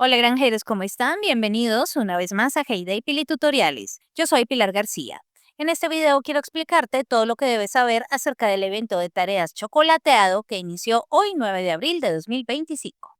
Hola granjeros, ¿cómo están? Bienvenidos una vez más a Heyday Pili Tutoriales. Yo soy Pilar García. En este video quiero explicarte todo lo que debes saber acerca del evento de tareas chocolateado que inició hoy 9 de abril de 2025.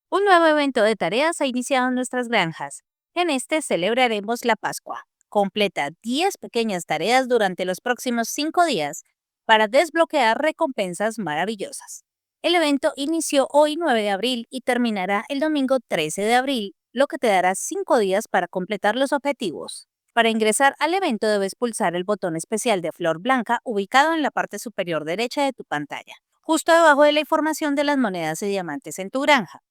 Un nuevo evento de tareas ha iniciado en nuestras granjas. En este celebraremos la Pascua. Completa 10 pequeñas tareas durante los próximos 5 días para desbloquear recompensas maravillosas. El evento inició hoy 9 de abril y terminará el domingo 13 de abril, lo que te dará 5 días para completar los objetivos. Para ingresar al evento debes pulsar el botón especial de flor blanca ubicado en la parte superior derecha de tu pantalla, justo debajo de la información de las monedas y diamantes en tu granja.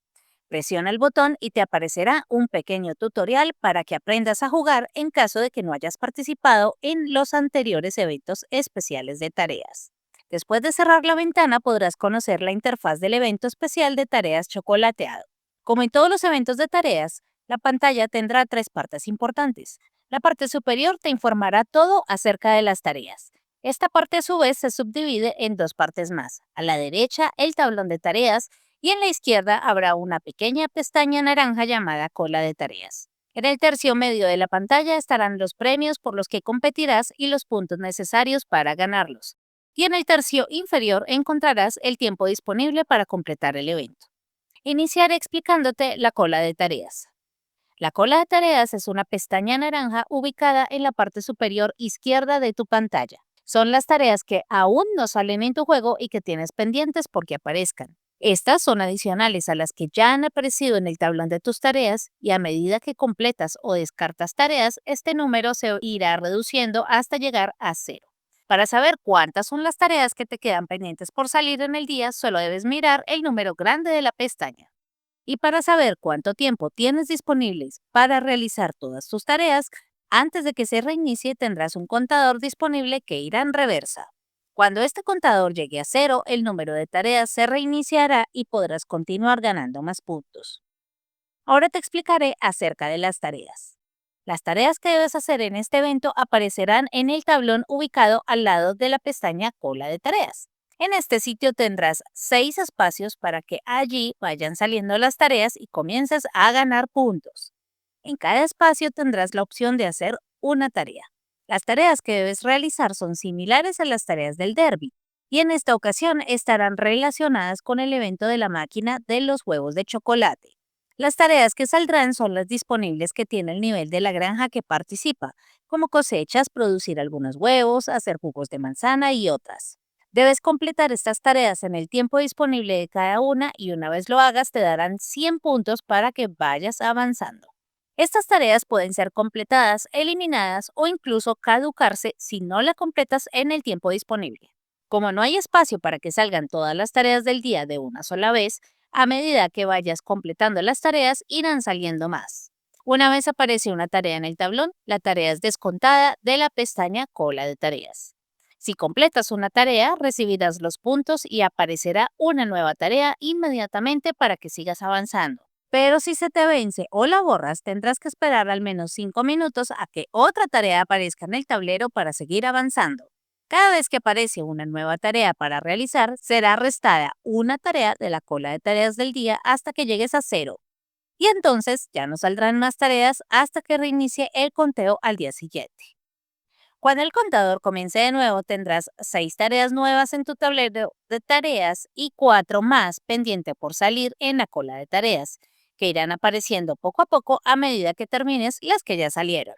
Presiona el botón y te aparecerá un pequeño tutorial para que aprendas a jugar en caso de que no hayas participado en los anteriores eventos especiales de tareas. Después de cerrar la ventana podrás conocer la interfaz del evento especial de tareas chocolateado. Como en todos los eventos de tareas, la pantalla tendrá tres partes importantes. La parte superior te informará todo acerca de las tareas. Esta parte a su vez se subdivide en dos partes más. A la derecha, el tablón de tareas y en la izquierda habrá una pequeña pestaña naranja llamada cola de tareas. En el tercio medio de la pantalla estarán los premios por los que competirás y los puntos necesarios para ganarlos. Y en el tercio inferior encontrarás el tiempo disponible para completar el evento. Iniciaré explicándote la cola de tareas. La cola de tareas es una pestaña naranja ubicada en la parte superior izquierda de tu pantalla. Son las tareas que aún no salen en tu juego y que tienes pendientes porque aparezcan. Estas son adicionales a las que ya han aparecido en el tablón de tus tareas y a medida que completas o descartas tareas, este número se irá reduciendo hasta llegar a cero. Para saber cuántas son las tareas que te quedan pendientes por salir en el día, solo debes mirar el número grande de la pestaña. Y para saber cuánto tiempo tienes disponibles para realizar todas tus tareas, antes de que se reinicie tendrás un contador disponible que irá en reversa. Cuando este contador llegue a cero, el número de tareas se reiniciará y podrás continuar ganando más puntos. Ahora te explicaré acerca de las tareas. Las tareas que debes hacer en este evento aparecerán en el tablón ubicado al lado de la pestaña Cola de tareas. En este sitio tendrás 6 espacios para que allí vayan saliendo las tareas y comiences a ganar puntos. En cada espacio tendrás la opción de hacer una tarea. Las tareas que debes realizar son similares a las tareas del derby y en esta ocasión estarán relacionadas con el evento de la máquina de los huevos de chocolate. Las tareas que saldrán son las disponibles que tiene el nivel de la granja que participa, como cosechas, producir algunos huevos, hacer jugos de manzana y otras. Debes completar estas tareas en el tiempo disponible de cada una y una vez lo hagas te darán 100 puntos para que vayas avanzando. Estas tareas pueden ser completadas, eliminadas o incluso caducarse si no la completas en el tiempo disponible. Como no hay espacio para que salgan todas las tareas del día de una sola vez, a medida que vayas completando las tareas irán saliendo más. Una vez aparece una tarea en el tablón, la tarea es descontada de la pestaña Cola de tareas. Si completas una tarea, recibirás los puntos y aparecerá una nueva tarea inmediatamente para que sigas avanzando. Pero si se te vence o la borras, tendrás que esperar al menos 5 minutos a que otra tarea aparezca en el tablero para seguir avanzando. Cada vez que aparece una nueva tarea para realizar, será restada una tarea de la cola de tareas del día hasta que llegues a cero. Y entonces ya no saldrán más tareas hasta que reinicie el conteo al día siguiente. Cuando el contador comience de nuevo, tendrás 6 tareas nuevas en tu tablero de tareas y 4 más pendiente por salir en la cola de tareas, que irán apareciendo poco a poco a medida que termines las que ya salieron.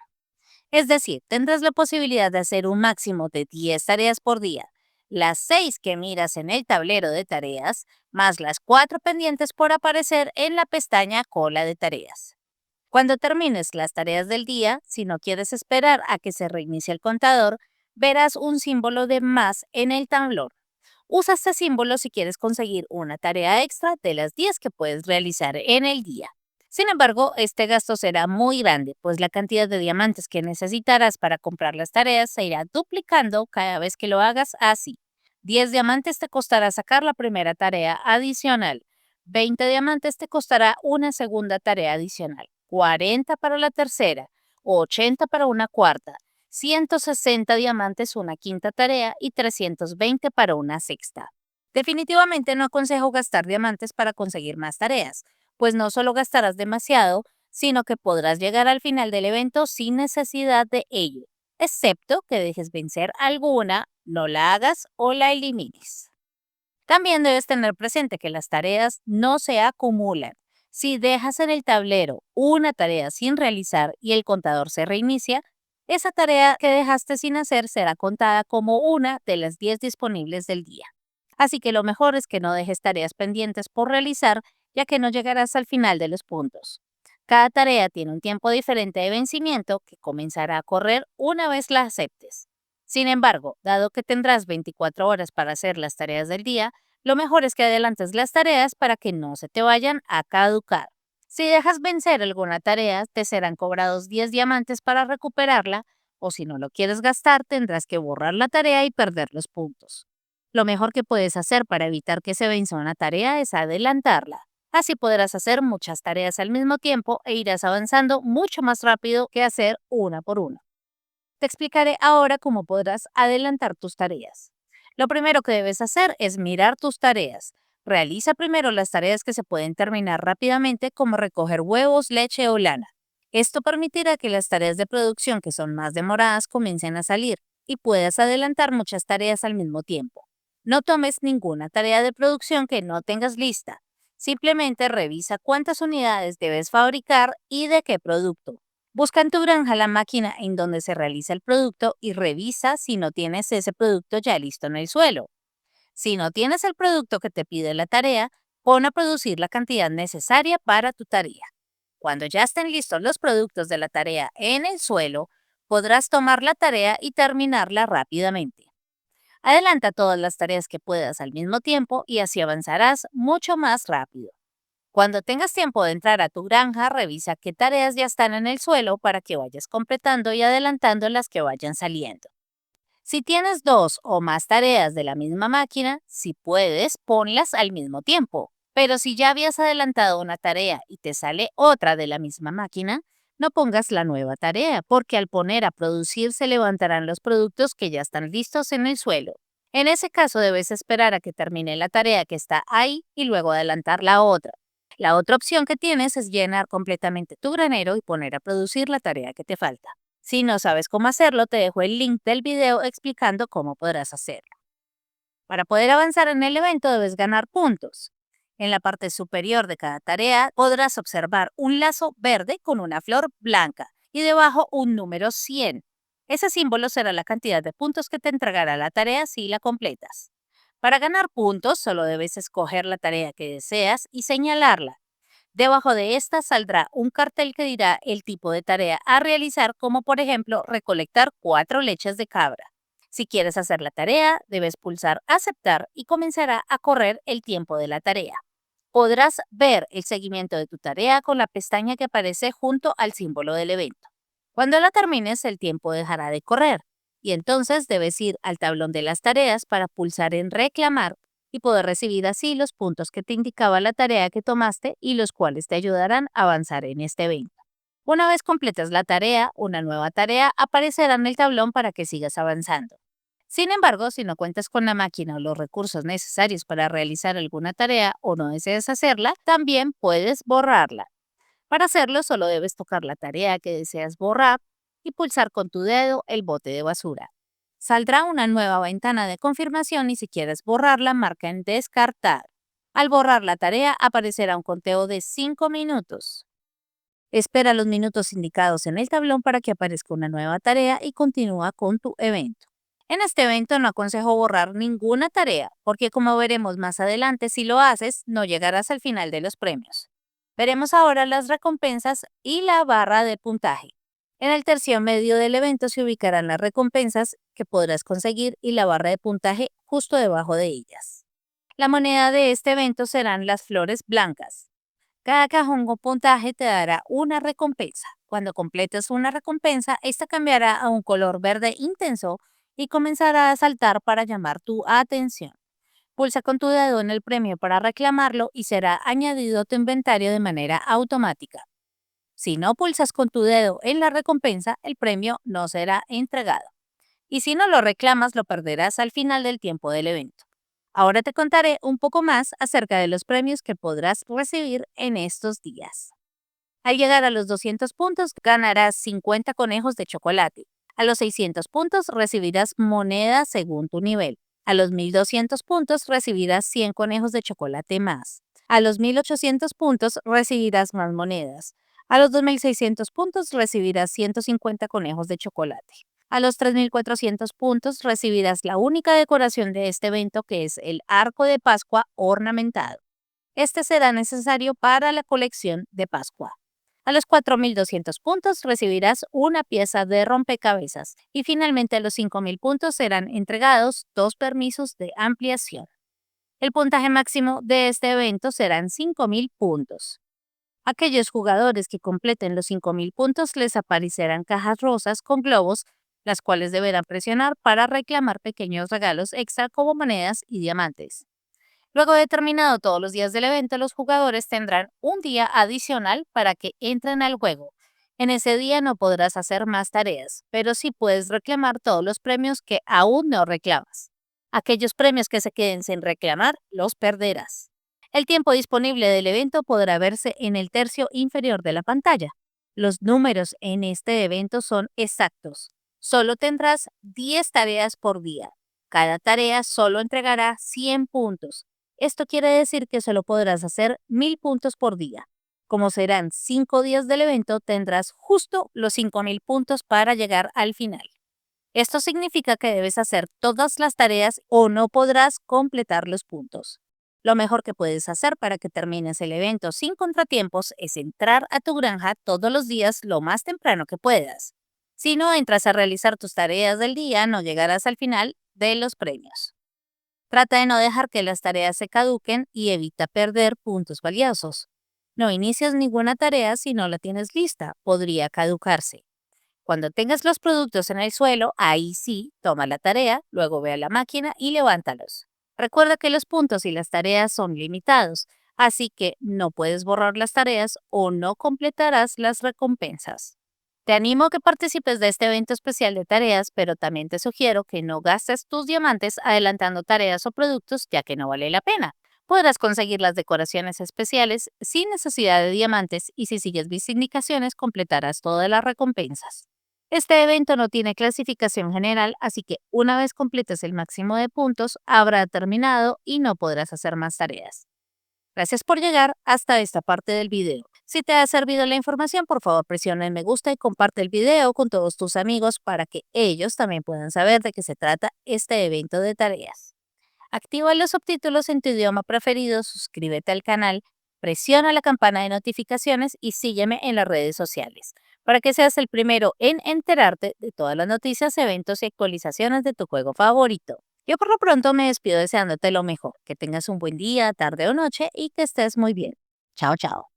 Es decir, tendrás la posibilidad de hacer un máximo de 10 tareas por día, las 6 que miras en el tablero de tareas, más las 4 pendientes por aparecer en la pestaña Cola de tareas. Cuando termines las tareas del día, si no quieres esperar a que se reinicie el contador, verás un símbolo de más en el tablón. Usa este símbolo si quieres conseguir una tarea extra de las 10 que puedes realizar en el día. Sin embargo, este gasto será muy grande, pues la cantidad de diamantes que necesitarás para comprar las tareas se irá duplicando cada vez que lo hagas así. 10 diamantes te costará sacar la primera tarea adicional. 20 diamantes te costará una segunda tarea adicional. 40 para la tercera, 80 para una cuarta, 160 diamantes una quinta tarea y 320 para una sexta. Definitivamente no aconsejo gastar diamantes para conseguir más tareas, pues no solo gastarás demasiado, sino que podrás llegar al final del evento sin necesidad de ello, excepto que dejes vencer alguna, no la hagas o la elimines. También debes tener presente que las tareas no se acumulan. Si dejas en el tablero una tarea sin realizar y el contador se reinicia, esa tarea que dejaste sin hacer será contada como una de las 10 disponibles del día. Así que lo mejor es que no dejes tareas pendientes por realizar, ya que no llegarás al final de los puntos. Cada tarea tiene un tiempo diferente de vencimiento que comenzará a correr una vez la aceptes. Sin embargo, dado que tendrás 24 horas para hacer las tareas del día, lo mejor es que adelantes las tareas para que no se te vayan a caducar. Si dejas vencer alguna tarea, te serán cobrados 10 diamantes para recuperarla, o si no lo quieres gastar, tendrás que borrar la tarea y perder los puntos. Lo mejor que puedes hacer para evitar que se venza una tarea es adelantarla. Así podrás hacer muchas tareas al mismo tiempo e irás avanzando mucho más rápido que hacer una por una. Te explicaré ahora cómo podrás adelantar tus tareas. Lo primero que debes hacer es mirar tus tareas. Realiza primero las tareas que se pueden terminar rápidamente, como recoger huevos, leche o lana. Esto permitirá que las tareas de producción que son más demoradas comiencen a salir y puedas adelantar muchas tareas al mismo tiempo. No tomes ninguna tarea de producción que no tengas lista. Simplemente revisa cuántas unidades debes fabricar y de qué producto. Busca en tu granja la máquina en donde se realiza el producto y revisa si no tienes ese producto ya listo en el suelo. Si no tienes el producto que te pide la tarea, pon a producir la cantidad necesaria para tu tarea. Cuando ya estén listos los productos de la tarea en el suelo, podrás tomar la tarea y terminarla rápidamente. Adelanta todas las tareas que puedas al mismo tiempo y así avanzarás mucho más rápido. Cuando tengas tiempo de entrar a tu granja, revisa qué tareas ya están en el suelo para que vayas completando y adelantando las que vayan saliendo. Si tienes dos o más tareas de la misma máquina, si puedes, ponlas al mismo tiempo. Pero si ya habías adelantado una tarea y te sale otra de la misma máquina, no pongas la nueva tarea, porque al poner a producir se levantarán los productos que ya están listos en el suelo. En ese caso debes esperar a que termine la tarea que está ahí y luego adelantar la otra. La otra opción que tienes es llenar completamente tu granero y poner a producir la tarea que te falta. Si no sabes cómo hacerlo, te dejo el link del video explicando cómo podrás hacerlo. Para poder avanzar en el evento debes ganar puntos. En la parte superior de cada tarea podrás observar un lazo verde con una flor blanca y debajo un número 100. Ese símbolo será la cantidad de puntos que te entregará la tarea si la completas. Para ganar puntos, solo debes escoger la tarea que deseas y señalarla. Debajo de esta saldrá un cartel que dirá el tipo de tarea a realizar, como por ejemplo recolectar 4 leches de cabra. Si quieres hacer la tarea, debes pulsar aceptar y comenzará a correr el tiempo de la tarea. Podrás ver el seguimiento de tu tarea con la pestaña que aparece junto al símbolo del evento. Cuando la termines, el tiempo dejará de correr y entonces debes ir al tablón de las tareas para pulsar en reclamar y poder recibir así los puntos que te indicaba la tarea que tomaste y los cuales te ayudarán a avanzar en este evento. Una vez completas la tarea, una nueva tarea aparecerá en el tablón para que sigas avanzando. Sin embargo, si no cuentas con la máquina o los recursos necesarios para realizar alguna tarea o no deseas hacerla, también puedes borrarla. Para hacerlo, solo debes tocar la tarea que deseas borrar y pulsar con tu dedo el bote de basura. Saldrá una nueva ventana de confirmación y si quieres borrarla, marca en descartar. Al borrar la tarea, aparecerá un conteo de 5 minutos. Espera los minutos indicados en el tablón para que aparezca una nueva tarea y continúa con tu evento. En este evento no aconsejo borrar ninguna tarea, porque como veremos más adelante, si lo haces, no llegarás al final de los premios. Veremos ahora las recompensas y la barra de puntaje. En el tercio medio del evento se ubicarán las recompensas que podrás conseguir y la barra de puntaje justo debajo de ellas. La moneda de este evento serán las flores blancas. Cada cajón con puntaje te dará una recompensa. Cuando completes una recompensa, esta cambiará a un color verde intenso y comenzará a saltar para llamar tu atención. Pulsa con tu dedo en el premio para reclamarlo y será añadido a tu inventario de manera automática. Si no pulsas con tu dedo en la recompensa, el premio no será entregado. Y si no lo reclamas, lo perderás al final del tiempo del evento. Ahora te contaré un poco más acerca de los premios que podrás recibir en estos días. Al llegar a los 200 puntos, ganarás 50 conejos de chocolate. A los 600 puntos recibirás monedas según tu nivel. A los 1200 puntos recibirás 100 conejos de chocolate más. A los 1800 puntos recibirás más monedas. A los 2600 puntos recibirás 150 conejos de chocolate. A los 3400 puntos recibirás la única decoración de este evento, que es el arco de Pascua ornamentado. Este será necesario para la colección de Pascua. A los 4200 puntos recibirás una pieza de rompecabezas y finalmente a los 5000 puntos serán entregados 2 permisos de ampliación. El puntaje máximo de este evento serán 5000 puntos. Aquellos jugadores que completen los 5000 puntos les aparecerán cajas rosas con globos, las cuales deberán presionar para reclamar pequeños regalos extra como monedas y diamantes. Luego de terminado todos los días del evento, los jugadores tendrán un día adicional para que entren al juego. En ese día no podrás hacer más tareas, pero sí puedes reclamar todos los premios que aún no reclamas. Aquellos premios que se queden sin reclamar, los perderás. El tiempo disponible del evento podrá verse en el tercio inferior de la pantalla. Los números en este evento son exactos. Solo tendrás 10 tareas por día. Cada tarea solo entregará 100 puntos. Esto quiere decir que solo podrás hacer 1000 puntos por día. Como serán 5 días del evento, tendrás justo los 5000 puntos para llegar al final. Esto significa que debes hacer todas las tareas o no podrás completar los puntos. Lo mejor que puedes hacer para que termines el evento sin contratiempos es entrar a tu granja todos los días lo más temprano que puedas. Si no entras a realizar tus tareas del día, no llegarás al final de los premios. Trata de no dejar que las tareas se caduquen y evita perder puntos valiosos. No inicies ninguna tarea si no la tienes lista, podría caducarse. Cuando tengas los productos en el suelo, ahí sí, toma la tarea, luego ve a la máquina y levántalos. Recuerda que los puntos y las tareas son limitados, así que no puedes borrar las tareas o no completarás las recompensas. Te animo a que participes de este evento especial de tareas, pero también te sugiero que no gastes tus diamantes adelantando tareas o productos, ya que no vale la pena. Podrás conseguir las decoraciones especiales sin necesidad de diamantes y si sigues mis indicaciones completarás todas las recompensas. Este evento no tiene clasificación general, así que una vez completes el máximo de puntos, habrá terminado y no podrás hacer más tareas. Gracias por llegar hasta esta parte del video. Si te ha servido la información, por favor presiona el me gusta y comparte el video con todos tus amigos para que ellos también puedan saber de qué se trata este evento de tareas. Activa los subtítulos en tu idioma preferido, suscríbete al canal, presiona la campana de notificaciones y sígueme en las redes sociales para que seas el primero en enterarte de todas las noticias, eventos y actualizaciones de tu juego favorito. Yo por lo pronto me despido deseándote lo mejor, que tengas un buen día, tarde o noche y que estés muy bien. Chao, chao.